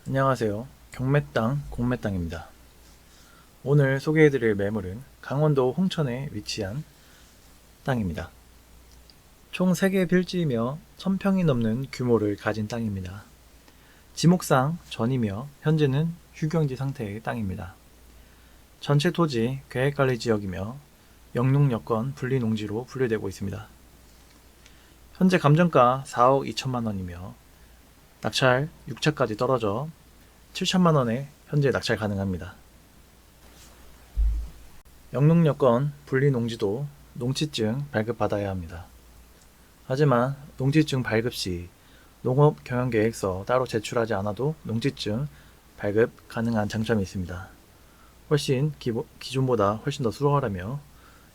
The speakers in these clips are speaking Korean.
안녕하세요. 경매땅 공매땅입니다. 오늘 소개해드릴 매물은 강원도 홍천에 위치한 땅입니다. 총 3개 필지이며 1000평이 넘는 규모를 가진 땅입니다. 지목상 전이며 현재는 휴경지 상태의 땅입니다. 전체 토지 계획관리지역이며 영농여건 분리농지로 분류되고 있습니다. 현재 감정가 4억 2천만원이며 낙찰 6차까지 떨어져 7천만원에 현재 낙찰 가능합니다. 영농여건 분리농지도 농지증 발급받아야 합니다. 하지만 농지증 발급 시 농업경영계획서 따로 제출하지 않아도 농지증 발급 가능한 장점이 있습니다. 훨씬 기존보다 훨씬 더 수월하며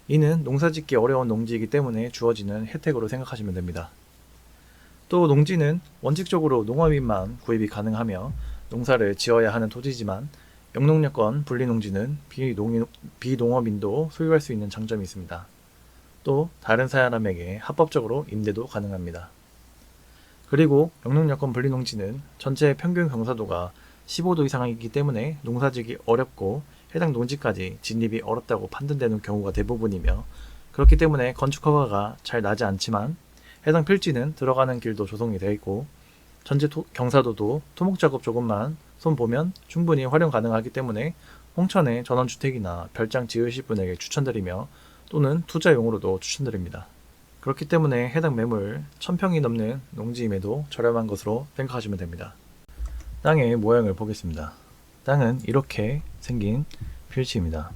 이는 농사짓기 어려운 농지이기 때문에 주어지는 혜택으로 생각하시면 됩니다. 또 농지는 원칙적으로 농업인만 구입이 가능하며 농사를 지어야 하는 토지지만 영농여건 분리농지는 비농업인도 소유할 수 있는 장점이 있습니다. 또 다른 사람에게 합법적으로 임대도 가능합니다. 그리고 영농여건 분리농지는 전체 평균 경사도가 15도 이상이기 때문에 농사지기 어렵고 해당 농지까지 진입이 어렵다고 판단되는 경우가 대부분이며 그렇기 때문에 건축 허가가 잘 나지 않지만 해당 필지는 들어가는 길도 조성이 되어 있고 전체 경사도도 토목작업 조금만 손보면 충분히 활용 가능하기 때문에 홍천에 전원주택이나 별장 지으실 분에게 추천드리며 또는 투자용으로도 추천드립니다. 그렇기 때문에 해당 매물 1000평이 넘는 농지임에도 저렴한 것으로 생각하시면 됩니다. 땅의 모양을 보겠습니다. 땅은 이렇게 생긴 필지입니다.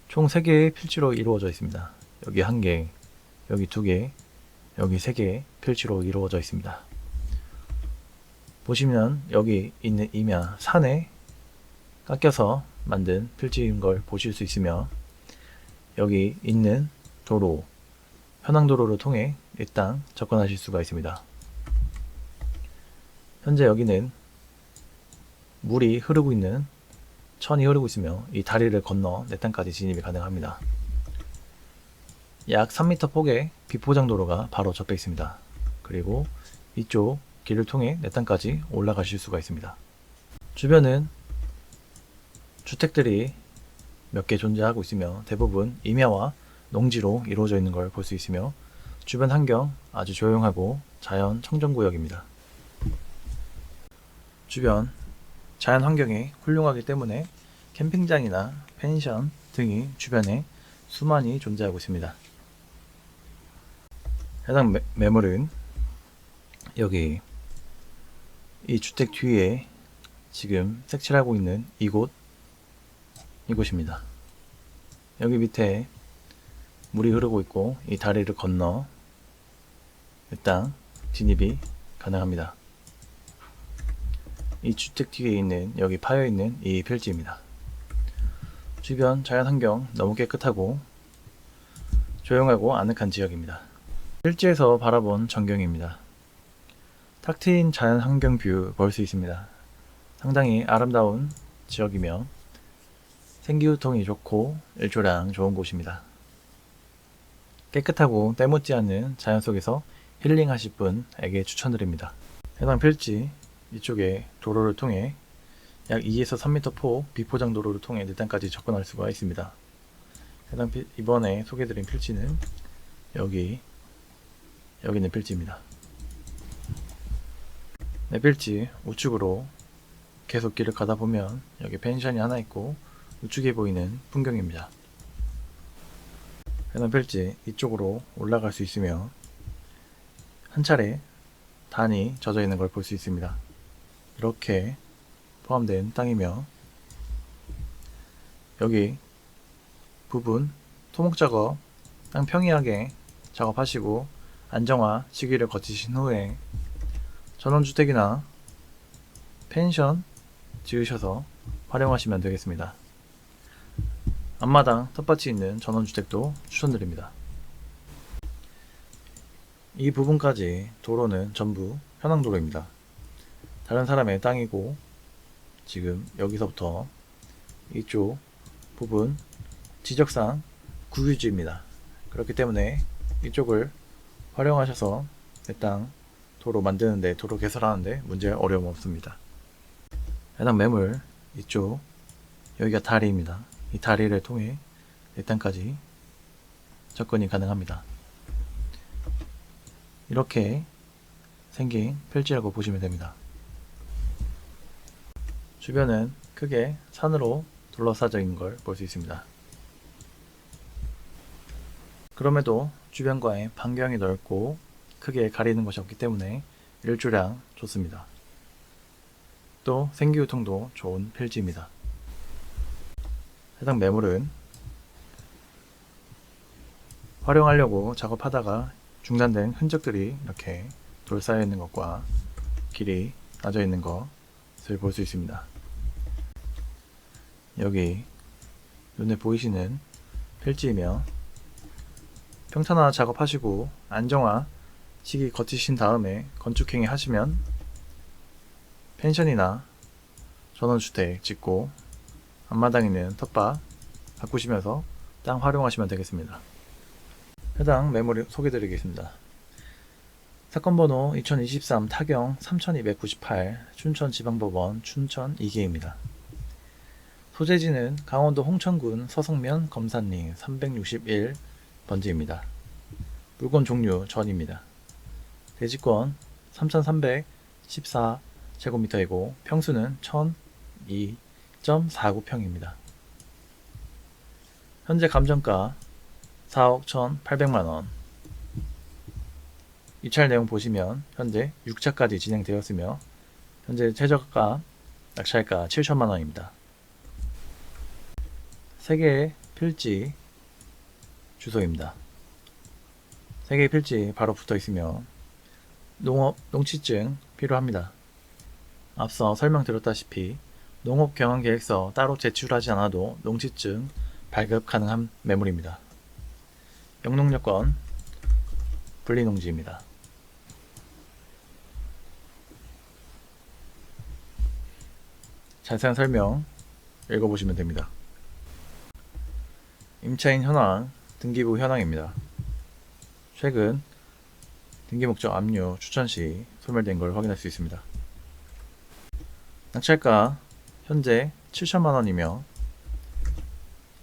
총 3개의 필지로 이루어져 있습니다. 여기 1개, 여기 2개, 여기 3개의 필지로 이루어져 있습니다. 보시면 여기 있는 임야 산에 깎여서 만든 필지인 걸 보실 수 있으며 여기 있는 도로, 현황도로를 통해 이 땅 접근하실 수가 있습니다. 현재 여기는 물이 흐르고 있는 천이 흐르고 있으며 이 다리를 건너 내 땅까지 진입이 가능합니다. 약 3m 폭의 비포장도로가 바로 접해 있습니다. 그리고 이쪽 길을 통해 내 땅까지 올라가실 수가 있습니다. 주변은 주택들이 몇 개 존재하고 있으며 대부분 임야와 농지로 이루어져 있는 걸 볼 수 있으며 주변 환경 아주 조용하고 자연 청정구역입니다. 주변 자연 환경이 훌륭하기 때문에 캠핑장이나 펜션 등이 주변에 수많이 존재하고 있습니다. 해당 매물은 여기 이 주택 뒤에 지금 색칠하고 있는 이곳입니다. 여기 밑에 물이 흐르고 있고 이 다리를 건너 이 땅 진입이 가능합니다. 이 주택 뒤에 있는 여기 파여 있는 이 필지입니다. 주변 자연환경 너무 깨끗하고 조용하고 아늑한 지역입니다. 필지에서 바라본 전경입니다. 탁 트인 자연환경 뷰 볼 수 있습니다. 상당히 아름다운 지역이며 생기후통이 좋고 일조량 좋은 곳입니다. 깨끗하고 때묻지 않는 자연 속에서 힐링하실 분에게 추천드립니다. 해당 필지 이쪽에 도로를 통해 약 2에서 3m 폭 비포장 도로를 통해 내 땅까지 접근할 수가 있습니다. 이번에 소개해드린 필지는 여기 있는 필지입니다. 내 필지 우측으로 계속 길을 가다 보면 여기 펜션이 하나 있고 우측에 보이는 풍경입니다. 해당 필지 이쪽으로 올라갈 수 있으며 한 차례 단이 젖어 있는 걸 볼 수 있습니다. 이렇게 포함된 땅이며 여기 부분 토목 작업 땅 평이하게 작업하시고 안정화 시기를 거치신 후에 전원주택이나 펜션 지으셔서 활용하시면 되겠습니다. 앞마당 텃밭이 있는 전원주택도 추천드립니다. 이 부분까지 도로는 전부 현황도로입니다. 다른 사람의 땅이고 지금 여기서부터 이쪽 부분 지적상 국유지입니다. 그렇기 때문에 이쪽을 활용하셔서 내 땅 도로 만드는데 도로 개설하는데 문제 어려움 없습니다. 해당 매물 이쪽 여기가 다리입니다. 이 다리를 통해 내땅까지 접근이 가능합니다. 이렇게 생긴 필지라고 보시면 됩니다. 주변은 크게 산으로 둘러싸여 있는 걸 볼 수 있습니다. 그럼에도 주변과의 반경이 넓고 크게 가리는 것이 없기 때문에 일조량 좋습니다. 또 생기유통도 좋은 필지입니다. 해당 매물은 활용하려고 작업하다가 중단된 흔적들이 이렇게 둘러싸여 있는 것과 길이 나져 있는 것을 볼 수 있습니다. 여기 눈에 보이시는 필지이며 평탄화 작업하시고 안정화 시기 거치신 다음에 건축행위 하시면 펜션이나 전원주택 짓고 앞마당에 있는 텃밭 바꾸시면서 땅 활용하시면 되겠습니다. 해당 매물 소개드리겠습니다. 사건 번호 2023 타경 3298 춘천지방법원 춘천 2개입니다. 소재지는 강원도 홍천군 서성면 검산리 361 번지입니다. 물건 종류 전입니다. 대지권 3314제곱미터이고 평수는 1002.49평입니다. 현재 감정가 4억 1,800만원. 입찰 내용 보시면 현재 6차까지 진행되었으며 현재 최저가 낙찰가 7천만원입니다. 3개의 필지 주소입니다. 3개의 필지 바로 붙어 있으며 농업 농지증 필요합니다. 앞서 설명드렸다시피 농업 경영계획서 따로 제출하지 않아도 농지증 발급 가능한 매물입니다. 영농여건 분리농지입니다. 자세한 설명 읽어보시면 됩니다. 임차인 현황, 등기부 현황입니다. 최근 등기목적 압류 추천 시 소멸된 걸 확인할 수 있습니다. 낙찰가 현재 7천만원이며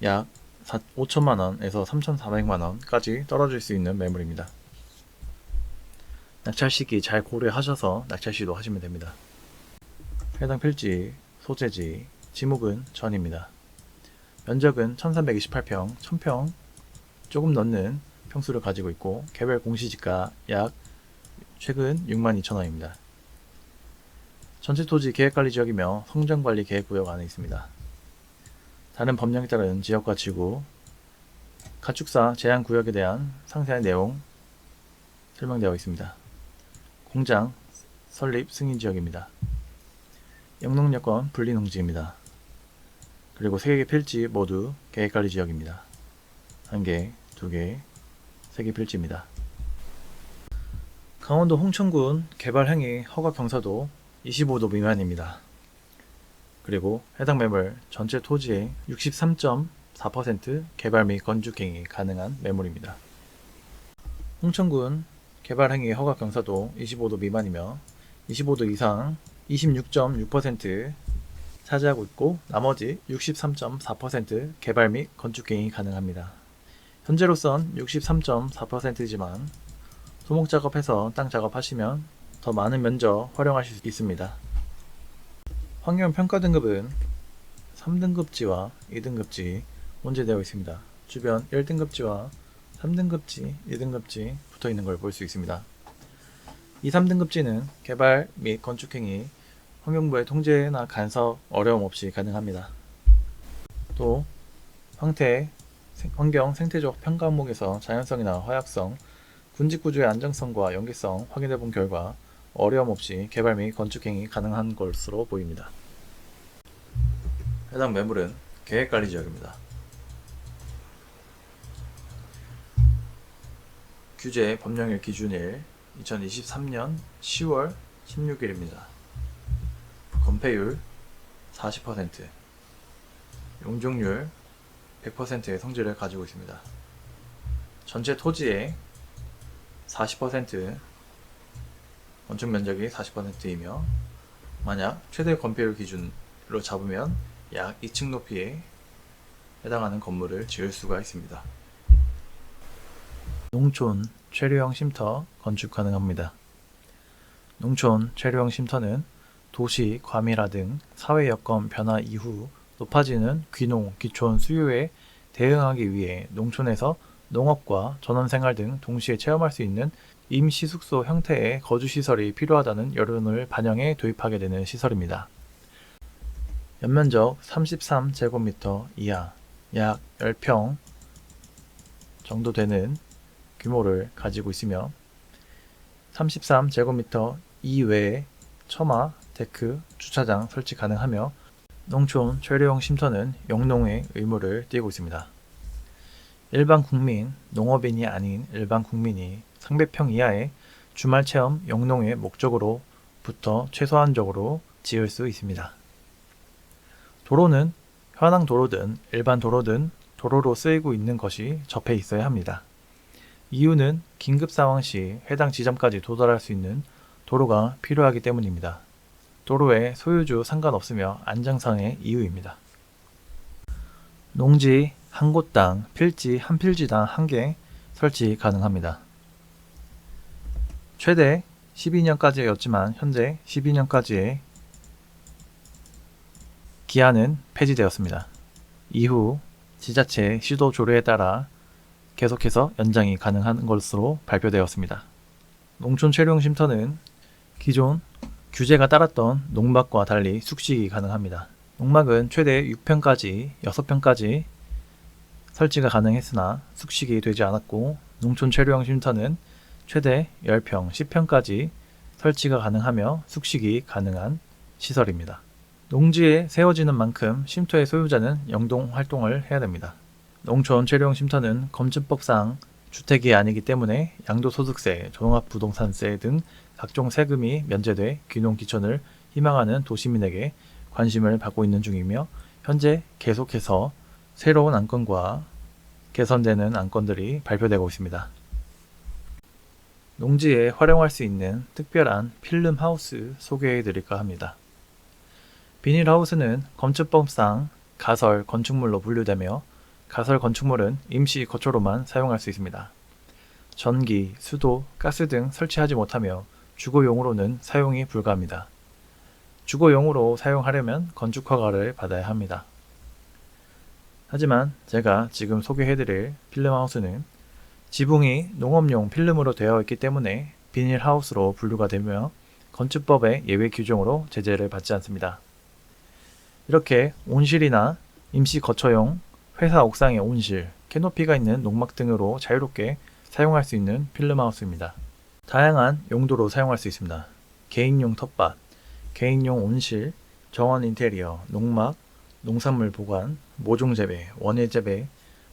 약 5천만원에서 3,400만원까지 떨어질 수 있는 매물입니다. 낙찰 시기 잘 고려하셔서 낙찰 시도하시면 됩니다. 해당 필지, 소재지, 지목은 전입니다. 면적은 1328평, 1000평 조금 넘는 평수를 가지고 있고 개별 공시지가 약 최근 62,000원입니다. 전체 토지 계획관리지역이며 성전관리계획구역 안에 있습니다. 다른 법령에 따른 지역과 지구, 가축사 제한구역에 대한 상세한 내용 설명되어 있습니다. 공장 설립 승인지역입니다. 영농여건 분리농지입니다. 그리고 3개 필지 모두 계획관리지역입니다. 1개, 2개, 3개 필지입니다. 강원도 홍천군 개발행위 허가 경사도 25도 미만입니다. 그리고 해당 매물 전체 토지의 63.4% 개발 및 건축행위 가능한 매물입니다. 홍천군 개발행위 허가 경사도 25도 미만이며 25도 이상 26.6% 차지하고 있고 나머지 63.4% 개발 및 건축행위 가능합니다. 현재로선 63.4%이지만 토목작업해서 땅 작업하시면 더 많은 면적 활용하실 수 있습니다. 환경평가 등급은 3등급지와 2등급지 혼재되어 있습니다. 주변 1등급지와 3등급지, 2등급지 붙어있는 걸 볼 수 있습니다. 2, 3등급지는 개발 및 건축행위 환경부의 통제나 간섭 어려움 없이 가능합니다. 또 환경 생태적 평가 항목에서 자연성이나 화약성, 군집구조의 안정성과 연계성 확인해 본 결과 어려움 없이 개발 및 건축행위 가능한 것으로 보입니다. 해당 매물은 계획관리지역입니다. 규제 법령일 기준일 2023년 10월 16일입니다. 건폐율 40%, 용적률 100%의 성질을 가지고 있습니다. 전체 토지의 40%, 건축 면적이 40%이며 만약 최대 건폐율 기준으로 잡으면 약 2층 높이에 해당하는 건물을 지을 수가 있습니다. 농촌 최류형 쉼터 건축 가능합니다. 농촌 최류형 쉼터는 도시 과밀화 등 사회 여건 변화 이후 높아지는 귀농, 귀촌 수요에 대응하기 위해 농촌에서 농업과 전원생활 등 동시에 체험할 수 있는 임시 숙소 형태의 거주시설이 필요하다는 여론을 반영해 도입하게 되는 시설입니다. 연면적 33제곱미터 이하, 약 10평 정도 되는 규모를 가지고 있으며 33제곱미터 이외에 처마, 데크, 주차장 설치 가능하며 농촌 최류형 쉼터는 영농의 의무를 띠고 있습니다. 일반 국민, 농업인이 아닌 일반 국민이 상배평 이하의 주말 체험 영농의 목적으로부터 최소한적으로 지을 수 있습니다. 도로는 현황 도로든 일반 도로든 도로로 쓰이고 있는 것이 접해 있어야 합니다. 이유는 긴급 상황 시 해당 지점까지 도달할 수 있는 도로가 필요하기 때문입니다. 도로에 소유주 상관없으며 안정상의 이유입니다. 농지 한 곳당 필지 한 필지당 1개 설치 가능합니다. 최대 12년까지였지만 현재 12년까지의 기한은 폐지되었습니다. 이후 지자체 시도 조례에 따라 계속해서 연장이 가능한 것으로 발표되었습니다. 농촌 최류형 쉼터는 기존 규제가 따랐던 농막과 달리 숙식이 가능합니다. 농막은 최대 6평까지 6평까지 설치가 가능했으나 숙식이 되지 않았고 농촌 최류형 쉼터는 최대 10평, 10평까지 설치가 가능하며 숙식이 가능한 시설입니다. 농지에 세워지는 만큼 쉼터의 소유자는 영동 활동을 해야 됩니다. 농촌 최류형 쉼터는 검증법상 주택이 아니기 때문에 양도소득세, 종합부동산세 등 각종 세금이 면제돼 귀농 귀촌을 희망하는 도시민에게 관심을 받고 있는 중이며 현재 계속해서 새로운 안건과 개선되는 안건들이 발표되고 있습니다. 농지에 활용할 수 있는 특별한 필름하우스 소개해 드릴까 합니다. 비닐하우스는 건축법상 가설 건축물로 분류되며 가설 건축물은 임시 거처로만 사용할 수 있습니다. 전기, 수도, 가스 등 설치하지 못하며 주거용으로는 사용이 불가합니다. 주거용으로 사용하려면 건축허가를 받아야 합니다. 하지만 제가 지금 소개해드릴 필름하우스는 지붕이 농업용 필름으로 되어 있기 때문에 비닐하우스로 분류가 되며 건축법의 예외 규정으로 제재를 받지 않습니다. 이렇게 온실이나 임시 거처용, 회사 옥상의 온실, 캐노피가 있는 농막 등으로 자유롭게 사용할 수 있는 필름하우스입니다. 다양한 용도로 사용할 수 있습니다. 개인용 텃밭, 개인용 온실, 정원 인테리어, 농막, 농산물 보관, 모종 재배, 원예 재배,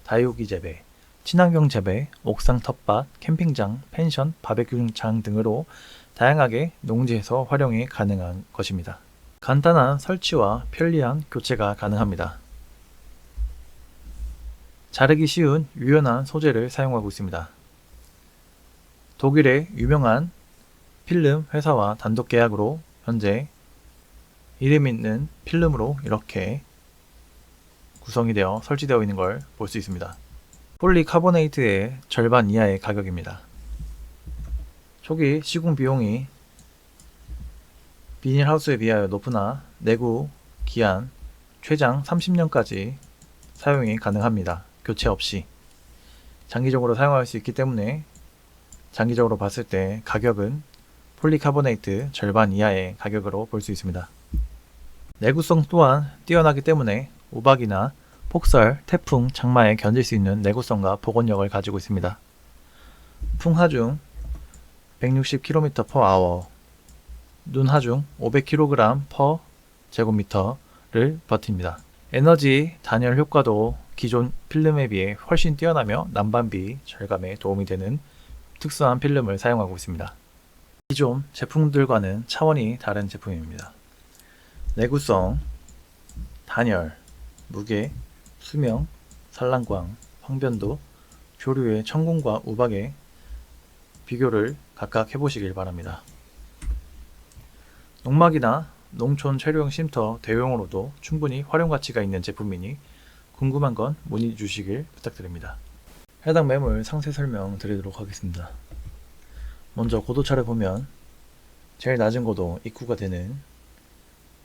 다육이 재배, 친환경 재배, 옥상 텃밭, 캠핑장, 펜션, 바베큐장 등으로 다양하게 농지에서 활용이 가능한 것입니다. 간단한 설치와 편리한 교체가 가능합니다. 자르기 쉬운 유연한 소재를 사용하고 있습니다. 독일의 유명한 필름 회사와 단독 계약으로 현재 이름 있는 필름으로 이렇게 구성이 되어 설치되어 있는 걸 볼 수 있습니다. 폴리카보네이트의 절반 이하의 가격입니다. 초기 시공 비용이 비닐하우스에 비하여 높으나 내구 기한 최장 30년까지 사용이 가능합니다. 교체 없이 장기적으로 사용할 수 있기 때문에 장기적으로 봤을 때 가격은 폴리카보네이트 절반 이하의 가격으로 볼 수 있습니다. 내구성 또한 뛰어나기 때문에 우박이나 폭설, 태풍, 장마에 견딜 수 있는 내구성과 복원력을 가지고 있습니다. 풍하중 160km/h, 눈하중 500kg/제곱미터를 버팁니다. 에너지 단열 효과도 기존 필름에 비해 훨씬 뛰어나며 난방비 절감에 도움이 되는 특수한 필름을 사용하고 있습니다. 기존 제품들과는 차원이 다른 제품입니다. 내구성, 단열, 무게, 수명, 산란광, 황변도, 조류의 천공과 우박의 비교를 각각 해보시길 바랍니다. 농막이나 농촌 체류용 쉼터 대용으로도 충분히 활용 가치가 있는 제품이니 궁금한 건 문의 주시길 부탁드립니다. 해당 매물 상세 설명 드리도록 하겠습니다. 먼저 고도차를 보면 제일 낮은 고도 입구가 되는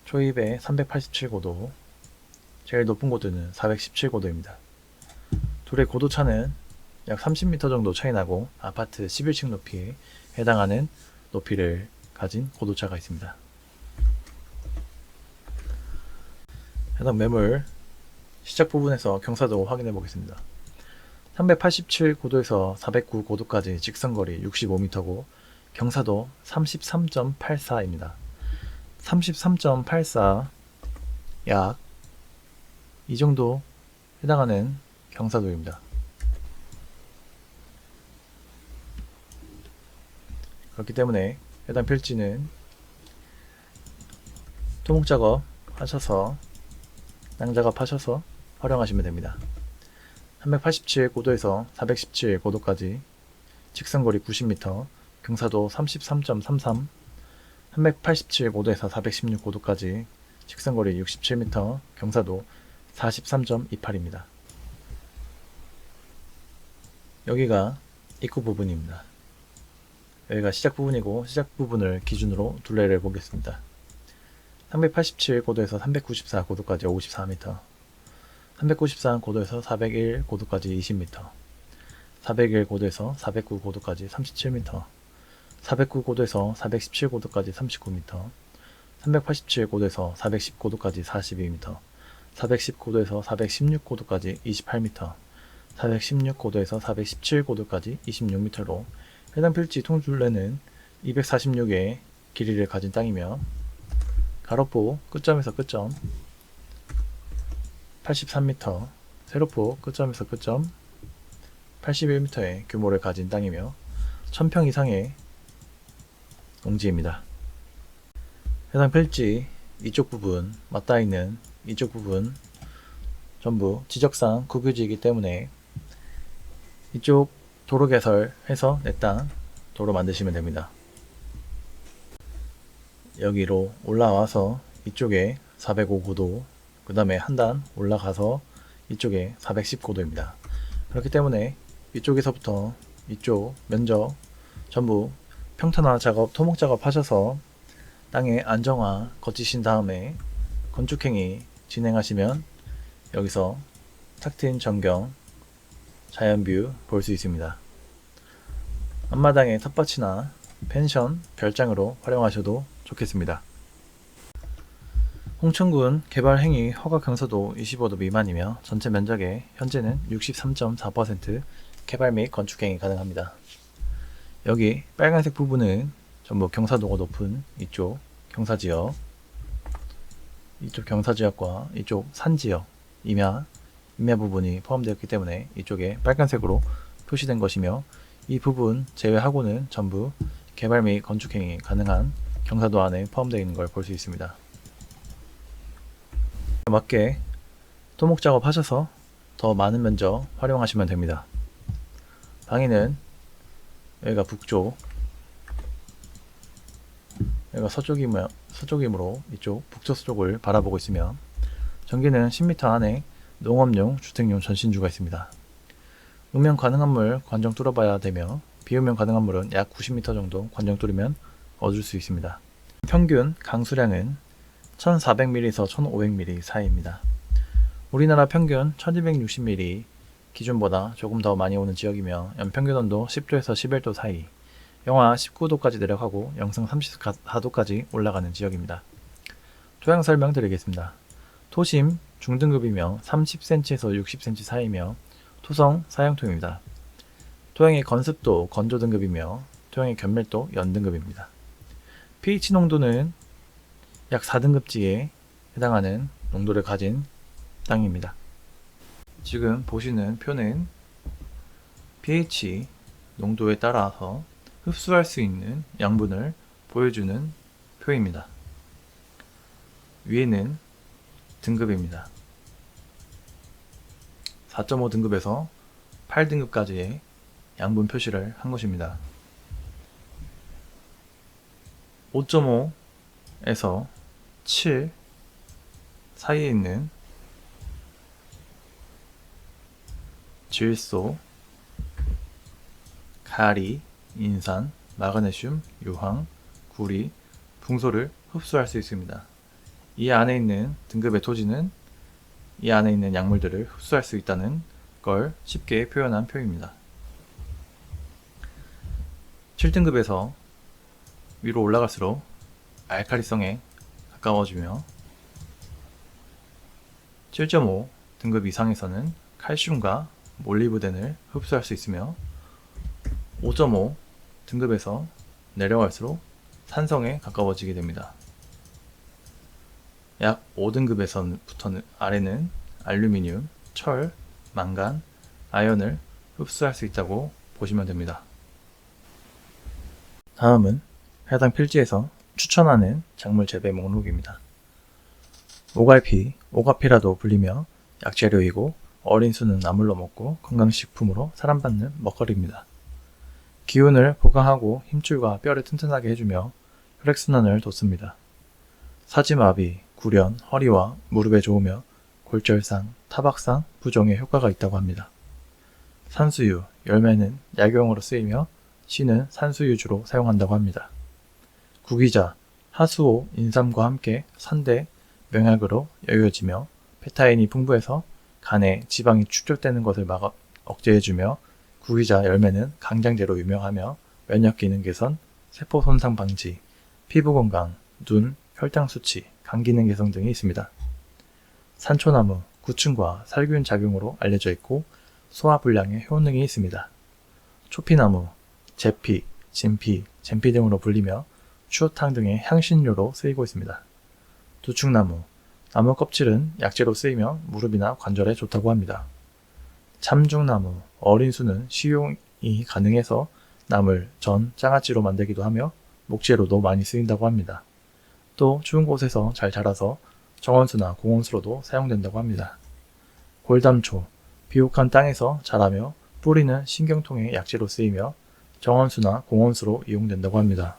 초입의 387고도, 제일 높은 고도는 417고도입니다. 둘의 고도차는 약 30m 정도 차이 나고 아파트 11층 높이에 해당하는 높이를 가진 고도차가 있습니다. 해당 매물 시작 부분에서 경사도 확인해 보겠습니다. 387고도에서 409고도까지 직선거리 65m고 경사도 33.84입니다. 33.84 약 이 정도 해당하는 경사도입니다. 그렇기 때문에 해당 필지는 토목작업 하셔서 땅작업 하셔서 활용하시면 됩니다. 387고도에서 417고도까지 직선거리 90m, 경사도 33.33, 387고도에서 416고도까지 직선거리 67m, 경사도 43.28입니다. 여기가 입구 부분입니다. 여기가 시작 부분이고 시작 부분을 기준으로 둘레를 보겠습니다. 387고도에서 394고도까지 54m, 394고도에서 401고도까지 20m, 401고도에서 409고도까지 37m, 409고도에서 417고도까지 39m, 387고도에서 410고도까지 42m, 410고도에서 416고도까지 28m, 416고도에서 417고도까지 26m로 해당 필지 통둘레는 246의 길이를 가진 땅이며 가로포 끝점에서 끝점 83m, 세로포 끝점에서 끝점 81m의 규모를 가진 땅이며 1000평 이상의 농지입니다. 해당 필지 이쪽 부분, 맞닿아 있는 이쪽 부분 전부 지적상 국유지이기 때문에 이쪽 도로 개설해서 내 땅 도로 만드시면 됩니다. 여기로 올라와서 이쪽에 405고도, 그 다음에 한 단 올라가서 이쪽에 410고도입니다. 그렇기 때문에 이쪽에서부터 이쪽 면적 전부 평탄화 작업, 토목 작업 하셔서 땅의 안정화 거치신 다음에 건축행위 진행하시면 여기서 탁 트인 전경, 자연뷰 볼 수 있습니다. 앞마당의 텃밭이나 펜션, 별장으로 활용하셔도 좋겠습니다. 홍천군 개발행위 허가 경사도 25도 미만이며 전체 면적의 현재는 63.4% 개발 및 건축행위 가능합니다. 여기 빨간색 부분은 전부 경사도가 높은 이쪽 경사지역, 이쪽 경사지역과 이쪽 산지역, 임야 부분이 포함되었기 때문에 이쪽에 빨간색으로 표시된 것이며 이 부분 제외하고는 전부 개발 및 건축행위 가능한 경사도 안에 포함되어 있는 걸 볼 수 있습니다. 맞게 토목 작업 하셔서 더 많은 면적 활용하시면 됩니다. 방위는 여기가 북쪽, 여기가 서쪽이므로 이쪽 북서쪽을 바라보고 있으며 전기는 10m 안에 농업용, 주택용 전신주가 있습니다. 음면 가능한 물 관정 뚫어봐야 되며 비음면 가능한 물은 약 90m 정도 관정 뚫으면 얻을 수 있습니다. 평균 강수량은 1400ml에서 1500ml 사이입니다. 우리나라 평균 1260ml 기준보다 조금 더 많이 오는 지역이며 연평균 온도 10도에서 11도 사이, 영하 19도까지 내려가고 영상 34도까지 올라가는 지역입니다. 토양 설명 드리겠습니다. 토심 중등급이며 30cm에서 60cm 사이며 토성 사양토입니다. 토양의 건습도 건조 등급이며 토양의 견밀도 연등급입니다. pH 농도는 약 4등급지에 해당하는 농도를 가진 땅입니다. 지금 보시는 표는 pH 농도에 따라서 흡수할 수 있는 양분을 보여주는 표입니다. 위에는 등급입니다. 4.5 등급에서 8등급까지의 양분 표시를 한 것입니다. 5.5에서 7 사이에 있는 질소, 가리, 인산, 마그네슘, 유황, 구리, 붕소를 흡수할 수 있습니다. 이 안에 있는 등급의 토지는 이 안에 있는 약물들을 흡수할 수 있다는 걸 쉽게 표현한 표입니다. 7등급에서 위로 올라갈수록 알칼리성에 가까워지며 7.5 등급 이상에서는 칼슘과 몰리브덴을 흡수할 수 있으며 5.5 등급에서 내려갈수록 산성에 가까워지게 됩니다. 약 5등급에서부터는 아래는 알루미늄, 철, 망간, 아연을 흡수할 수 있다고 보시면 됩니다. 다음은 해당 필지에서 추천하는 작물 재배 목록입니다. 오갈피, 오가피라도 불리며 약재료이고 어린 수는 나물로 먹고 건강식품으로 사랑받는 먹거리입니다. 기운을 보강하고 힘줄과 뼈를 튼튼하게 해주며 혈액순환을 돕습니다. 사지마비, 구련, 허리와 무릎에 좋으며 골절상, 타박상, 부종에 효과가 있다고 합니다. 산수유, 열매는 약용으로 쓰이며 씨는 산수유주로 사용한다고 합니다. 구기자, 하수오, 인삼과 함께 산대, 명약으로 여겨지며 페타인이 풍부해서 간에 지방이 축적되는 것을 억제해주며 구기자 열매는 강장제로 유명하며 면역 기능 개선, 세포 손상 방지, 피부 건강, 눈, 혈당 수치, 간 기능 개선 등이 있습니다. 산초나무, 구충과 살균 작용으로 알려져 있고 소화 불량에 효능이 있습니다. 초피나무, 제피, 진피, 젠피 등으로 불리며 추어탕 등의 향신료로 쓰이고 있습니다. 두충나무, 나무 껍질은 약재로 쓰이며 무릎이나 관절에 좋다고 합니다. 참중나무, 어린 수는 식용이 가능해서 나물, 전, 장아찌로 만들기도 하며 목재로도 많이 쓰인다고 합니다. 또 추운 곳에서 잘 자라서 정원수나 공원수로도 사용된다고 합니다. 골담초, 비옥한 땅에서 자라며 뿌리는 신경통의 약재로 쓰이며 정원수나 공원수로 이용된다고 합니다.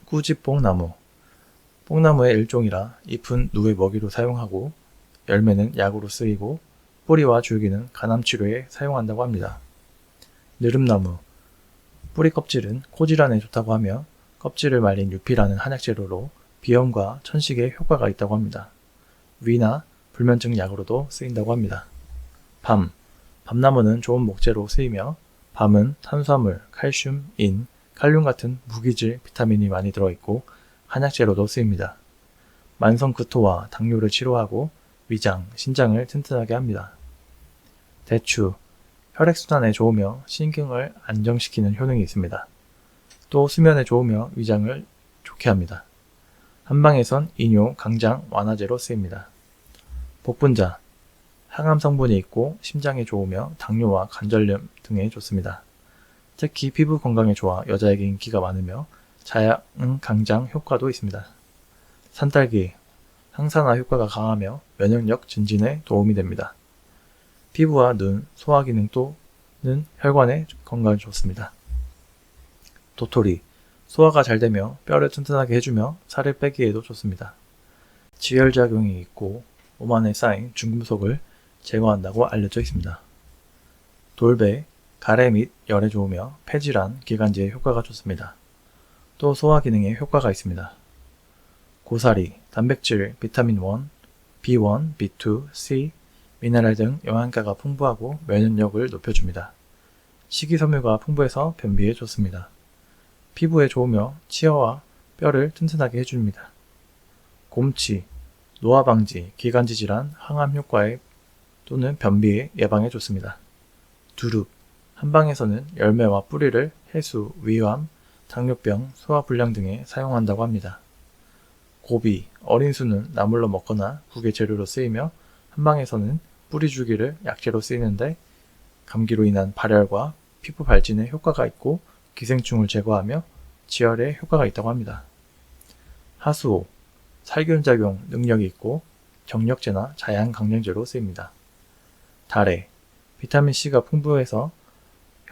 꾸지뽕나무, 뽕나무의 일종이라 잎은 누의 먹이로 사용하고 열매는 약으로 쓰이고 뿌리와 줄기는 간암 치료에 사용한다고 합니다. 느릅나무, 뿌리 껍질은 코질환에 좋다고 하며 껍질을 말린 유피라는 한약재료로 비염과 천식에 효과가 있다고 합니다. 위나 불면증 약으로도 쓰인다고 합니다. 밤나무는 좋은 목재로 쓰이며 밤은 탄수화물, 칼슘, 인, 칼륨 같은 무기질 비타민이 많이 들어있고 한약재로도 쓰입니다. 만성구토와 당뇨를 치료하고 위장, 신장을 튼튼하게 합니다. 대추, 혈액순환에 좋으며 신경을 안정시키는 효능이 있습니다. 또 수면에 좋으며 위장을 좋게 합니다. 한방에선 이뇨, 강장, 완화제로 쓰입니다. 복분자, 항암 성분이 있고 심장에 좋으며 당뇨와 관절염 등에 좋습니다. 특히 피부 건강에 좋아 여자에게 인기가 많으며 자양 강장 효과도 있습니다. 산딸기, 항산화 효과가 강하며 면역력 증진에 도움이 됩니다. 피부와 눈, 소화 기능 또는 혈관의 건강에 좋습니다. 도토리, 소화가 잘 되며 뼈를 튼튼하게 해주며 살을 빼기에도 좋습니다. 지혈작용이 있고 몸 안에 쌓인 중금속을 제거한다고 알려져 있습니다. 돌배, 가래 및 열에 좋으며 폐질환, 기관지에 효과가 좋습니다. 또 소화 기능에 효과가 있습니다. 고사리, 단백질, 비타민 1, B1, B2, C, 미네랄 등 영양가가 풍부하고 면역력을 높여줍니다. 식이섬유가 풍부해서 변비에 좋습니다. 피부에 좋으며 치아와 뼈를 튼튼하게 해줍니다. 곰치, 노화 방지, 기관지 질환, 항암 효과에 또는 변비 예방에 좋습니다. 두릅, 한방에서는 열매와 뿌리를 해수, 위암, 당뇨병, 소화불량 등에 사용한다고 합니다. 고비, 어린 수는 나물로 먹거나 국의 재료로 쓰이며 한방에서는 뿌리 줄기를 약재로 쓰이는데 감기로 인한 발열과 피부 발진에 효과가 있고 기생충을 제거하며 지혈에 효과가 있다고 합니다. 하수오, 살균작용 능력이 있고 경력제나 자양강장제로 쓰입니다. 달래, 비타민C가 풍부해서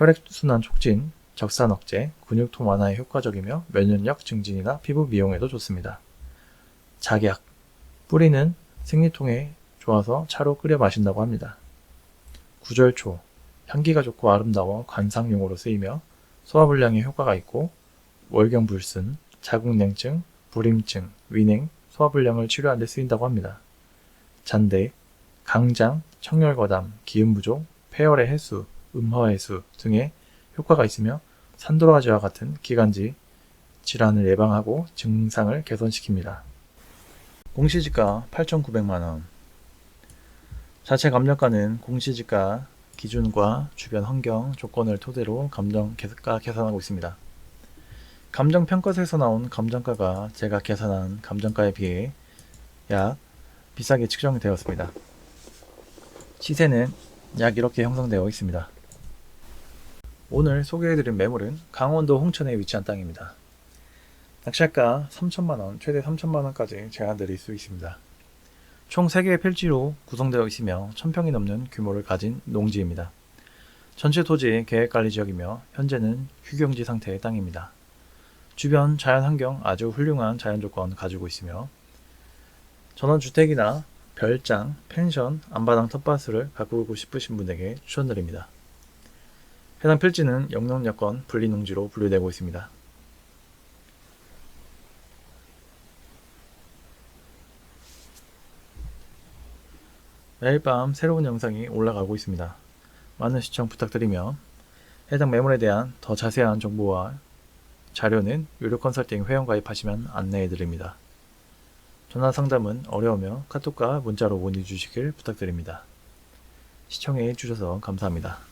혈액순환 촉진, 적산 억제, 근육통 완화에 효과적이며 면역력 증진이나 피부 미용에도 좋습니다. 작약. 뿌리는 생리통에 좋아서 차로 끓여 마신다고 합니다. 구절초. 향기가 좋고 아름다워 관상용으로 쓰이며 소화불량에 효과가 있고 월경불순, 자궁냉증, 불임증, 위냉, 소화불량을 치료하는 데 쓰인다고 합니다. 잔대. 강장, 청열거담, 기운부족, 폐열의 해수, 음화해수 등의 효과가 있으며 산도라지와 같은 기관지 질환을 예방하고 증상을 개선시킵니다. 공시지가 8,900만원. 자체 감정가는 공시지가 기준과 주변 환경 조건을 토대로 감정가 계산하고 있습니다. 감정평가서에서 나온 감정가가 제가 계산한 감정가에 비해 약 비싸게 측정되었습니다. 시세는 약 이렇게 형성되어 있습니다. 오늘 소개해드린 매물은 강원도 홍천에 위치한 땅입니다. 낙찰가 3천만원, 최대 3천만원까지 제한드릴 수 있습니다. 총 3개의 필지로 구성되어 있으며 1000평이 넘는 규모를 가진 농지입니다. 전체 토지 계획관리지역이며 현재는 휴경지 상태의 땅입니다. 주변 자연환경 아주 훌륭한 자연조건 가지고 있으며 전원주택이나 별장, 펜션, 안마당 텃밭을 가꾸고 싶으신 분에게 추천드립니다. 해당 필지는 영농여건 분리농지로 분류되고 있습니다. 매일 밤 새로운 영상이 올라가고 있습니다. 많은 시청 부탁드리며 해당 매물에 대한 더 자세한 정보와 자료는 유료 컨설팅 회원가입하시면 안내해드립니다. 전화 상담은 어려우며 카톡과 문자로 문의 주시길 부탁드립니다. 시청해 주셔서 감사합니다.